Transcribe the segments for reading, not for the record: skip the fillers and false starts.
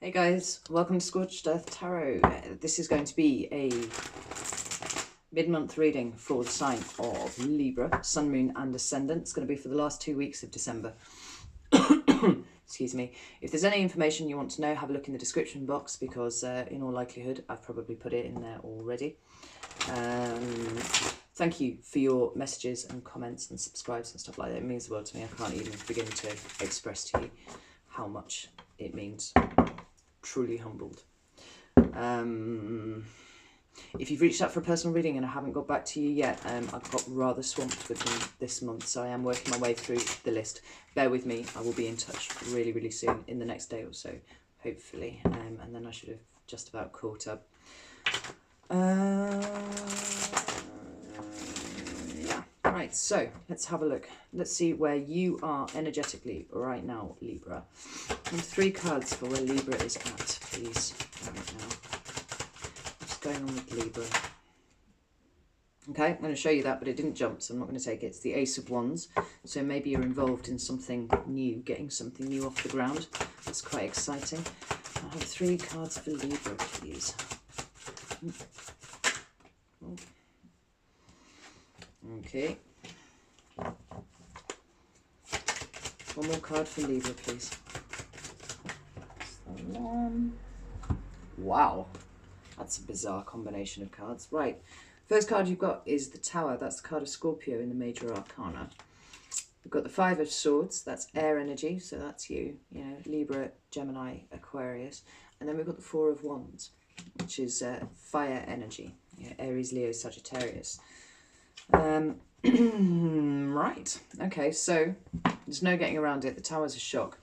Hey guys, welcome to Scorched Earth Tarot. This is going to be a mid-month reading for the sign of Libra, Sun, Moon and Ascendant. It's going to be for the last 2 weeks of December. Excuse me. If there's any information you want to know, have a look in the description box because in all likelihood I've probably put it in there already. Thank you for your messages and comments and subscribes and stuff like that. It means the world to me. I can't even begin to express to you how much it means. Truly humbled. If you've reached out for a personal reading and I haven't got back to you yet, I've got rather swamped with them this month, so I am working my way through the list. Bear with me, I will be in touch really soon, in the next day or so, hopefully, and then I should have just about caught up. Yeah, right, so let's have a look. Let's see where you are energetically right now, Libra. And 3 cards for where Libra is at, please, right now. What's going on with Libra? Okay, I'm going to show you that, but it didn't jump, so I'm not going to take it. It's the Ace of Wands, so maybe you're involved in something new, getting something new off the ground. That's quite exciting. I'll have 3 cards for Libra, please. Okay. One more card for Libra, please. Wow, that's a bizarre combination of cards. Right, first card you've got is the Tower. That's the card of Scorpio in the Major Arcana. We've got the 5 of Swords. That's air energy, so that's you. You know, Libra, Gemini, Aquarius. And then we've got the 4 of Wands, which is fire energy. Yeah, Aries, Leo, Sagittarius. Right, okay, so there's no getting around it. The Tower's a shock.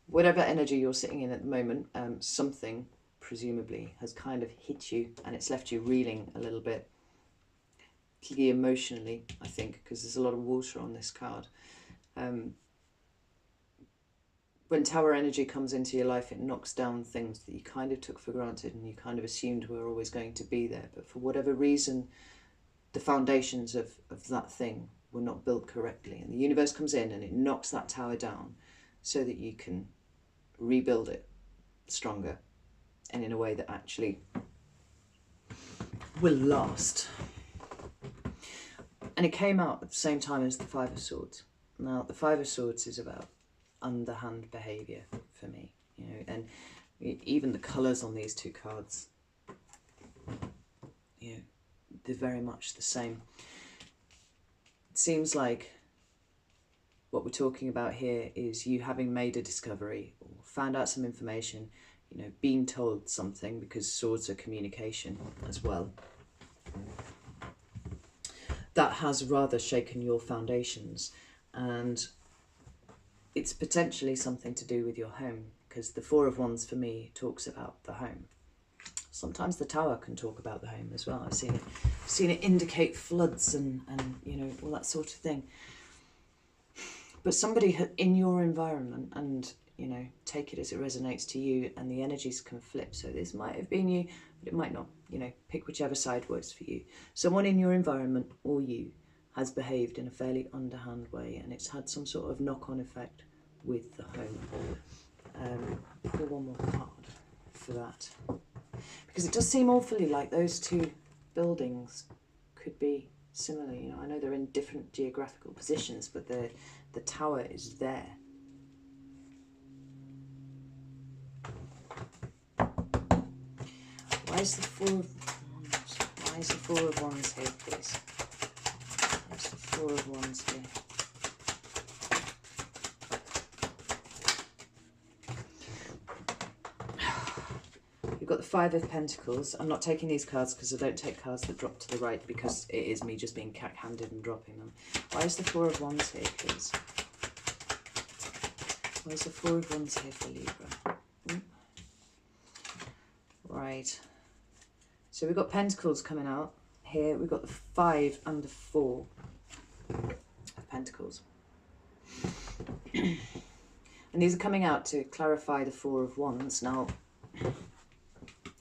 Whatever energy you're sitting in at the moment, something presumably has kind of hit you and it's left you reeling a little bit, particularly emotionally, I think, because there's a lot of water on this card. When Tower energy comes into your life, it knocks down things that you kind of took for granted and you kind of assumed were always going to be there. But for whatever reason, the foundations of that thing were not built correctly. And the universe comes in and it knocks that tower down so that you can rebuild it stronger and in a way that actually will last. And it came out at the same time as the 5 of Swords. Now, the 5 of Swords is about underhand behaviour for me, you know, and even the colours on these 2 cards, you know, they're very much the same. It seems like what we're talking about here is you having made a discovery or found out some information, you know, being told something, because swords are communication as well. That has rather shaken your foundations, and it's potentially something to do with your home, because the 4 of Wands for me talks about the home. Sometimes the Tower can talk about the home as well. I've seen it indicate floods and you know, all that sort of thing. But somebody in your environment, and you know, take it as it resonates to you, and the energies can flip. So this might have been you, but it might not. You know, pick whichever side works for you. Someone in your environment or you has behaved in a fairly underhand way, and it's had some sort of knock-on effect with the home. Pull one more card for that, because it does seem awfully like those 2 buildings could be similar. You know, I know they're in different geographical positions, but the Tower is there. Why is the 4 of Wands here, please? Where's the 4 of Wands here? You've got the 5 of Pentacles. I'm not taking these cards because I don't take cards that drop to the right, because it is me just being cack-handed and dropping them. Why is the 4 of Wands here, please? Why is the 4 of Wands here for Libra? Right. So we've got Pentacles coming out here. We've got the 5 and the 4 of Pentacles. And these are coming out to clarify the 4 of Wands. Now,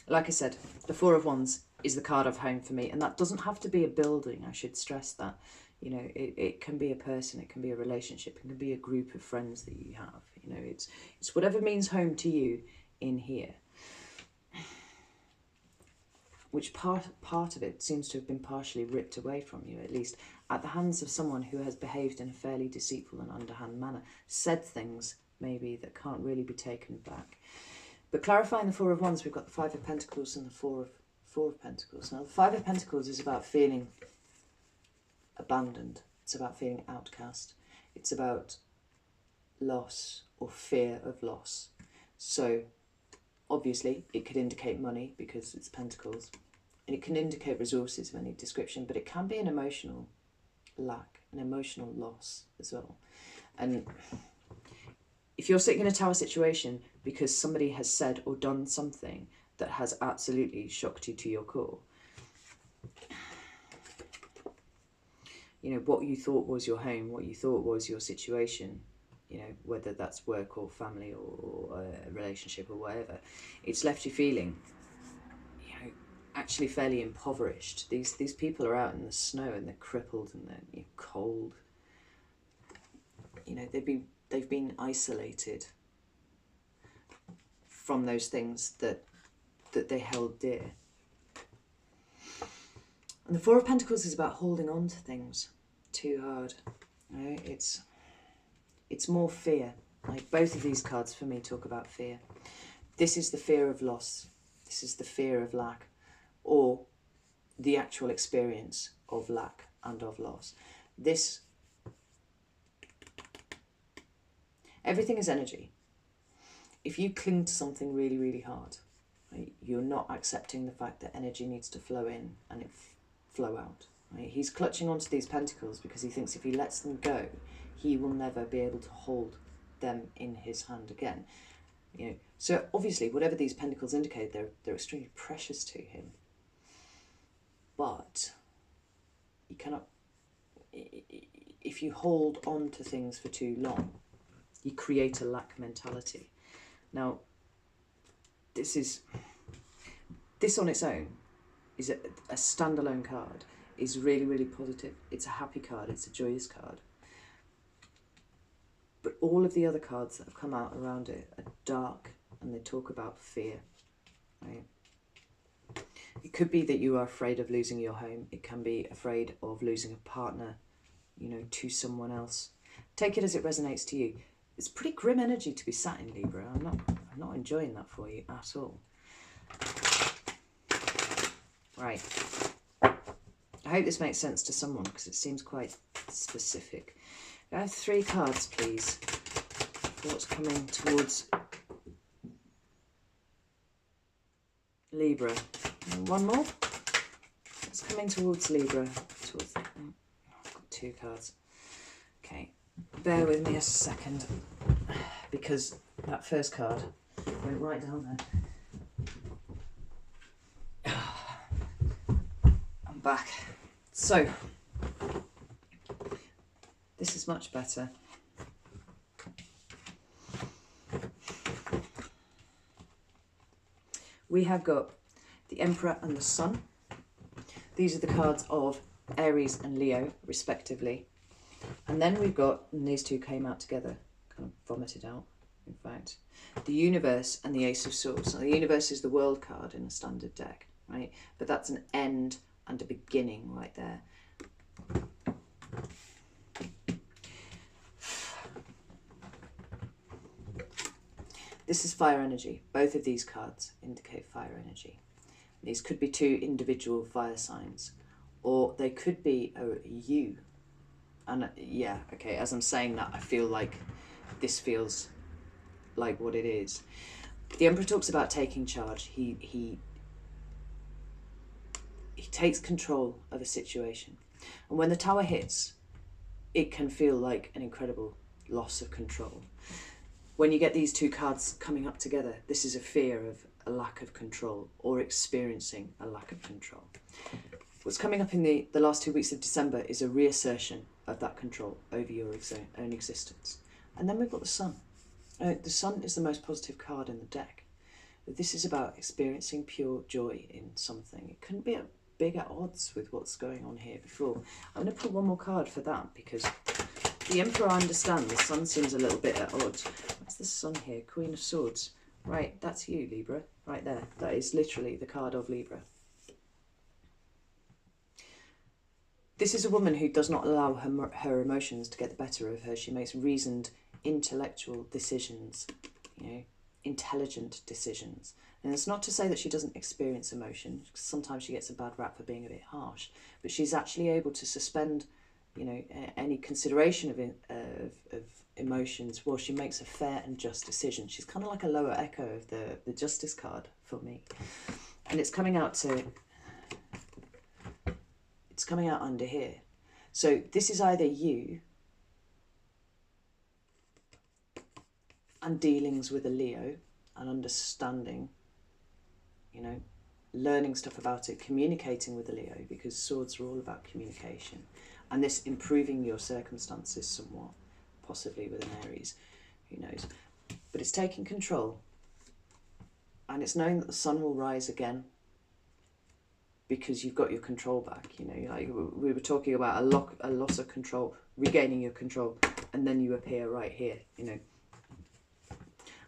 like I said, the 4 of Wands is the card of home for me, and that doesn't have to be a building. I should stress that. You know, it can be a person, it can be a relationship, it can be a group of friends that you have. You know, it's whatever means home to you in here, which part of it seems to have been partially ripped away from you, at least at the hands of someone who has behaved in a fairly deceitful and underhand manner, said things maybe that can't really be taken back. But clarifying the Four of Wands, we've got the Five of Pentacles and the Four of Pentacles. Now, the Five of Pentacles is about feeling abandoned. It's about feeling outcast. It's about loss or fear of loss. So, obviously, it could indicate money because it's Pentacles. And it can indicate resources of any description, but it can be an emotional lack, an emotional loss as well. And if you're sitting in a Tower situation because somebody has said or done something that has absolutely shocked you to your core, you know, what you thought was your home, what you thought was your situation, you know, whether that's work or family or a relationship or whatever, it's left you feeling, you know, actually fairly impoverished. These people are out in the snow and they're crippled and they're cold. You know, they've been isolated from those things that they held dear. And the Four of Pentacles is about holding on to things too hard. You know, it's more fear. Like both of these cards for me talk about fear. This is the fear of loss. This is the fear of lack, or the actual experience of lack and of loss. Everything is energy. If you cling to something really, really hard, right, you're not accepting the fact that energy needs to flow in and it flow out. Right? He's clutching onto these pentacles because he thinks if he lets them go, he will never be able to hold them in his hand again. You know, so obviously, whatever these pentacles indicate, they're extremely precious to him. But you cannot, if you hold on to things for too long, you create a lack mentality. Now, this on its own is a standalone card, is really, really positive. It's a happy card, it's a joyous card. But all of the other cards that have come out around it are dark and they talk about fear, right? It could be that you are afraid of losing your home. It can be afraid of losing a partner, you know, to someone else. Take it as it resonates to you. It's pretty grim energy to be sat in, Libra. I'm not enjoying that for you at all. Right. I hope this makes sense to someone because it seems quite specific. I have 3 cards, please, for what's coming towards Libra. And one more. What's coming towards Libra? I've got 2 cards. Okay, bear with me a second because that first card went right down there. I'm back. So, this is much better. We have got the Emperor and the Sun. These are the cards of Aries and Leo, respectively. And then we've got, and these two came out together, kind of vomited out, in fact, the Universe and the Ace of Swords. Now, the Universe is the World card in a standard deck, right? But that's an end and a beginning right there. This is fire energy. Both of these cards indicate fire energy. These could be 2 individual fire signs, or they could be a you. And yeah, okay, as I'm saying that, I feel like this feels like what it is. The Emperor talks about taking charge. He takes control of a situation. And when the Tower hits, it can feel like an incredible loss of control. When you get these 2 cards coming up together, this is a fear of a lack of control or experiencing a lack of control. What's coming up in the last 2 weeks of December is a reassertion of that control over your own existence. And then we've got the Sun. The Sun is the most positive card in the deck. This is about experiencing pure joy in something. It couldn't be at bigger odds with what's going on here before. I'm going to put one more card for that because the Emperor, I understand, the Sun seems a little bit at odds. What's the Sun here? Queen of Swords. Right, that's you, Libra, right there. That is literally the card of Libra. This is a woman who does not allow her emotions to get the better of her. She makes reasoned, intellectual decisions, you know, intelligent decisions. And it's not to say that she doesn't experience emotion. Sometimes she gets a bad rap for being a bit harsh, but she's actually able to suspend, you know, any consideration of emotions while she makes a fair and just decision. She's kind of like a lower echo of the Justice card for me. And it's coming out under here. So this is either you and dealings with a Leo and understanding, you know, learning stuff about it, communicating with a Leo, because swords are all about communication, and this improving your circumstances somewhat, possibly with an Aries, who knows. But it's taking control, and it's knowing that the sun will rise again, because you've got your control back. You know, like we were talking about a loss of control, regaining your control, and then you appear right here, you know.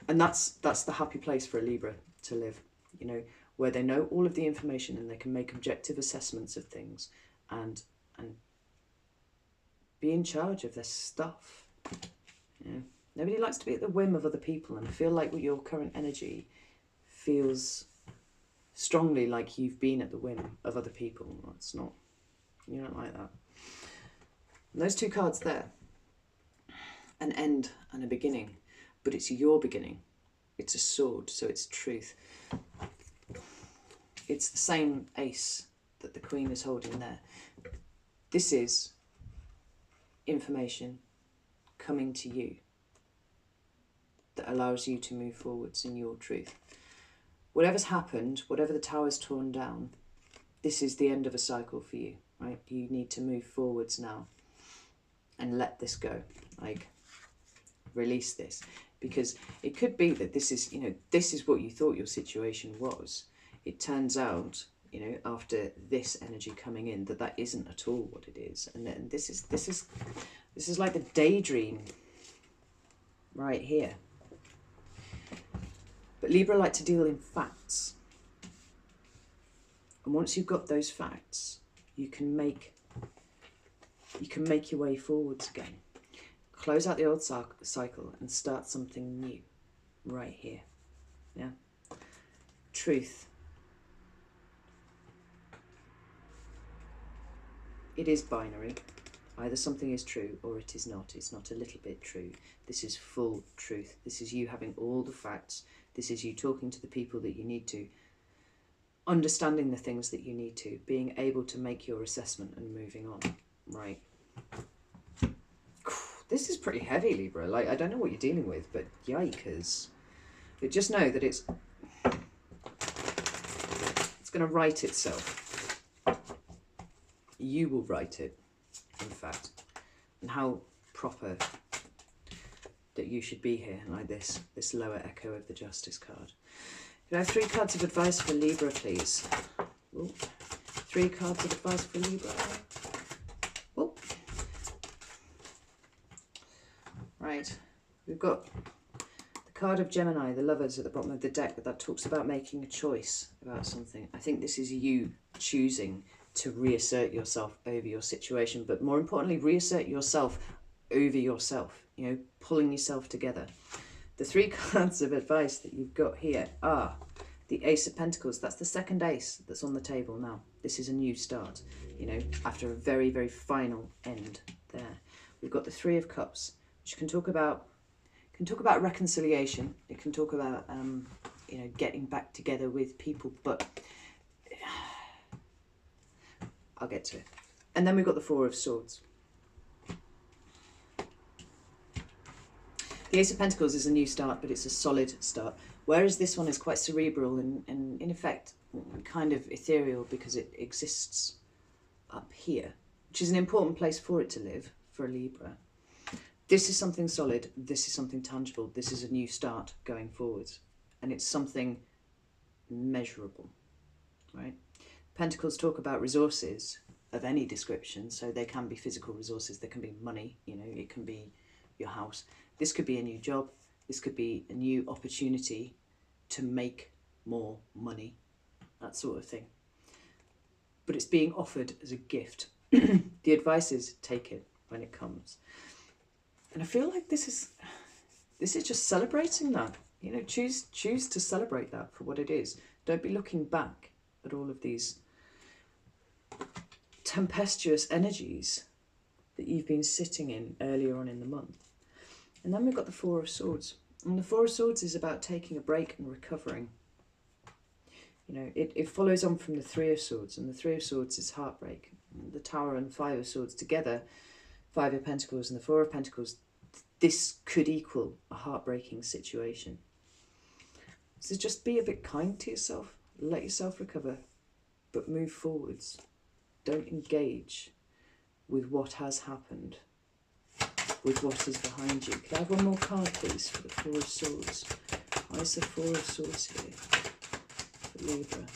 And that's the happy place for a Libra to live, you know, where they know all of the information and they can make objective assessments of things and be in charge of their stuff. You know, nobody likes to be at the whim of other people, and I feel like with your current energy feels strongly like you've been at the whim of other people. That's not, you don't like that. And those two cards there, an end and a beginning, but it's your beginning. It's a sword, so it's truth. It's the same ace that the Queen is holding there. This is information coming to you that allows you to move forwards in your truth. Whatever's happened, whatever the tower's torn down, this is the end of a cycle for you, right? You need to move forwards now and let this go, like release this, because it could be that this is, you know, this is what you thought your situation was. It turns out, you know, after this energy coming in, that isn't at all what it is, and then this is like the daydream right here. But Libra like to deal in facts. And once you've got those facts, you can make your way forwards again. Close out the old cycle and start something new right here. Yeah. Truth. It is binary. Either something is true or it is not. It's not a little bit true. This is full truth. This is you having all the facts. This is you talking to the people that you need to, understanding the things that you need to, being able to make your assessment and moving on. Right. This is pretty heavy, Libra. Like, I don't know what you're dealing with, but yikers. But just know that it's going to right itself. You will write it, in fact. And how proper that you should be here, like this lower echo of the Justice card. Could I have 3 cards of advice for Libra, please? Ooh. 3 cards of advice for Libra. Ooh. Right, we've got the card of Gemini, the Lovers, at the bottom of the deck, but that talks about making a choice about something. I think this is you choosing to reassert yourself over your situation, but more importantly, reassert yourself over yourself, you know, pulling yourself together. The 3 cards of advice that you've got here are the Ace of Pentacles. That's the second ace that's on the table now. This is a new start, you know, after a very, very final end there. We've got the 3 of Cups, which can talk about reconciliation. It can talk about you know, getting back together with people, but I'll get to it. And then we've got the 4 of Swords. The Ace of Pentacles is a new start, but it's a solid start, whereas this one is quite cerebral and in effect kind of ethereal, because it exists up here, which is an important place for it to live for a Libra. This is something solid, this is something tangible, this is a new start going forwards, and it's something measurable, right? Pentacles talk about resources of any description, so they can be physical resources, there can be money, you know, it can be your house. This could be a new job, this could be a new opportunity to make more money, that sort of thing. But it's being offered as a gift. The advice is take it when it comes. And I feel like this is just celebrating that. You know, choose to celebrate that for what it is. Don't be looking back at all of these tempestuous energies that you've been sitting in earlier on in the month. And then we've got the Four of Swords. And the Four of Swords is about taking a break and recovering. You know, it follows on from the Three of Swords, and the Three of Swords is heartbreak. The Tower and Five of Swords together, Five of Pentacles and the Four of Pentacles, this could equal a heartbreaking situation. So just be a bit kind to yourself, let yourself recover, but move forwards. Don't engage with what has happened, with what is behind you. Could I have one more card, please, for the Four of Swords? Why is the Four of Swords here for Libra?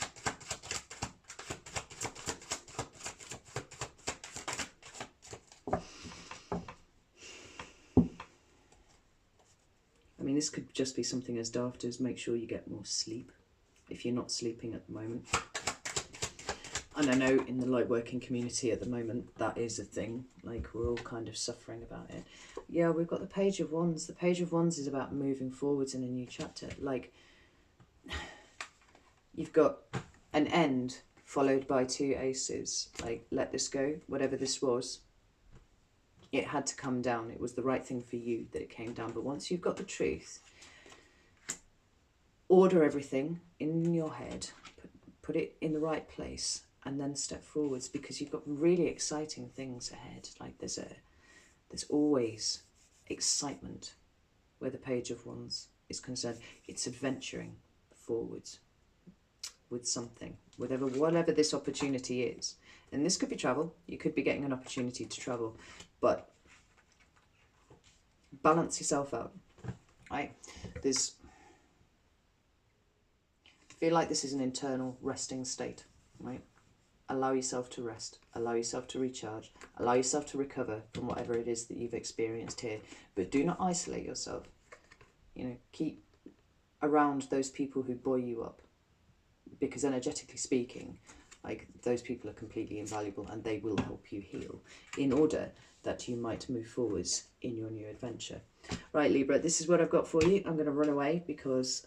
I mean, this could just be something as daft as make sure you get more sleep if you're not sleeping at the moment. And I know in the light working community at the moment, that is a thing. Like, we're all kind of suffering about it. Yeah, we've got the Page of Wands. The Page of Wands is about moving forwards in a new chapter. Like, you've got an end followed by two aces. Like, let this go. Whatever this was, it had to come down. It was the right thing for you that it came down. But once you've got the truth, order everything in your head, put it in the right place, and then step forwards, because you've got really exciting things ahead. Like, there's always excitement where the Page of Wands is concerned. It's adventuring forwards with something, whatever this opportunity is. And this could be travel. You could be getting an opportunity to travel, but balance yourself out, right? I feel like this is an internal resting state, right? Allow yourself to rest, allow yourself to recharge, allow yourself to recover from whatever it is that you've experienced here. But do not isolate yourself. You know, keep around those people who buoy you up, because energetically speaking, like, those people are completely invaluable, and they will help you heal in order that you might move forwards in your new adventure. Right, Libra, this is what I've got for you. I'm going to run away because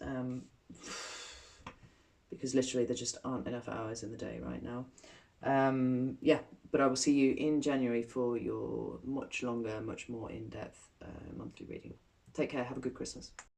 literally there just aren't enough hours in the day right now. Yeah, but I will see you in January for your much longer, much more in-depth monthly reading. Take care. Have a good Christmas.